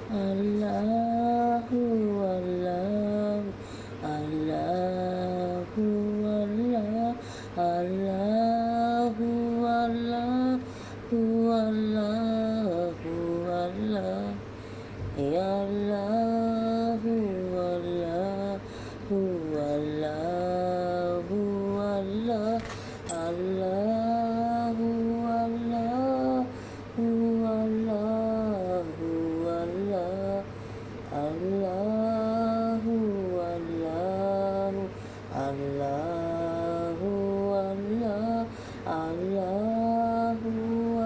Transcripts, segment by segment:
আল্লাহু আল্লাহু আল্লাহু আল্লাহ আল্লাহু আল্লাহু আল্লাহু আল্লাহ ইয়া আল্লাহু আল্লাহু আল্লাহু আল্লাহ আল্লাহু আল্লাহু আল্লাহু আল্লাহ আল্লাহু আল্লাহু আল্লাহু আল্লাহ আল্লাহু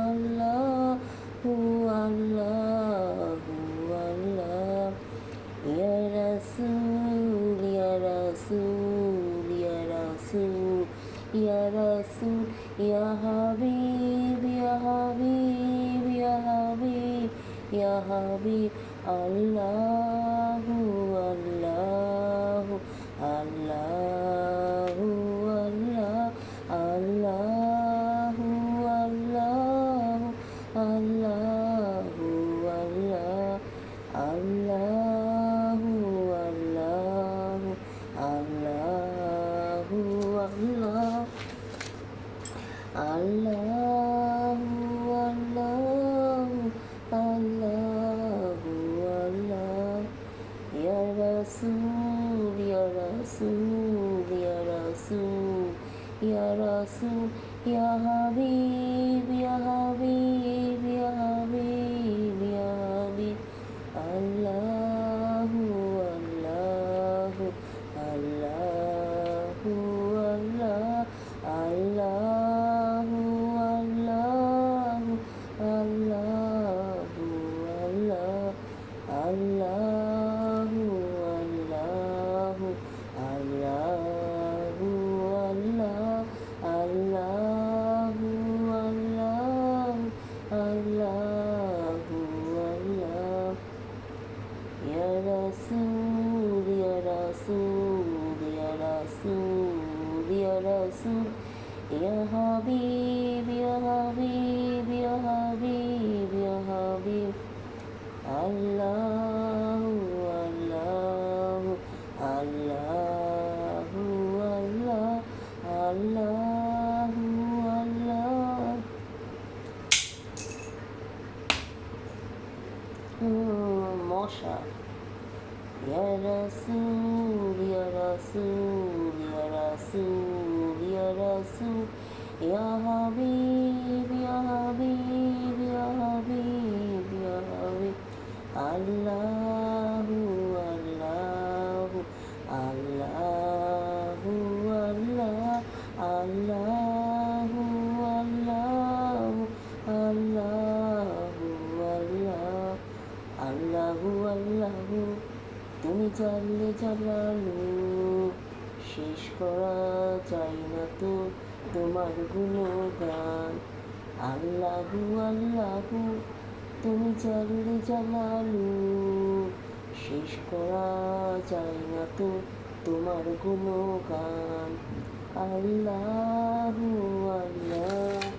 আল্লাহু আল্লাহু আল্লাহ ইয়া রাসূল ইয়া রাসূল ইয়া রাসূল ইয়া রাসূল ইয়া হাবিব ইয়া হাবিব ইয়া হাবিব ইয়া হাবিব আল্লাহু আল্লাহু আল্লাহু আল্লাহ আল্লাহু আল্লাহু আল্লাহু আল্লাহ আল্লাহু আল্লাহু আল্লাহু আল্লাহ আল্লাহু আল্লাহু আল্লাহু আল্লাহ ইয়া রাসূল ইয়া রাসূল ইয়া রাসূল ইয়া রাসূল ইয়া হাবিব ইয়া হাবিব ইয়া হাবিব ইয়া হাবিব আল্লাহু আল্লাহু আল্লাহু আল্লাহ আল্লাহু আল্লাহু আল্লাহু আল্লাহ আল্লাহু আল্লাহু আল্লাহু আল্লাহ আল্লাহু আল্লাহু আল্লাহু আল্লাহ ইয়া রাসূল ইয়া রাসূল ইয়া রাসূল ইয়া রাসূল ইয়া হাবিব ইয়া হাবিব ইয়া হাবিব ইয়া হাবিব আল্লাহু আল্লাহু আল্লাহু আল্লাহ আল্লাহু আল্লাহ মশা ইয়া রাসূল ইয়া রাসূল ইয়া রাসূল ইয়া রাসূল ইয়া হাবিব ইয়া হাবিব ইয়া হাবিব ইয়া হাবিব আল্লাহু আল্লাহু আল্লাহু আল্লাহ আল্লাহু আল্লাহু আল্লাহু আল্লাহ আল্লাহু আল্লাহু তুমি জানলে জানালো শেষ করা যায় না তো তোমার গুণগান আল্লাহু আল্লাহু তুমি জানলে জানালো শেষ করা যায় না তো তোমার গুণগান আল্লাহু আল্লাহ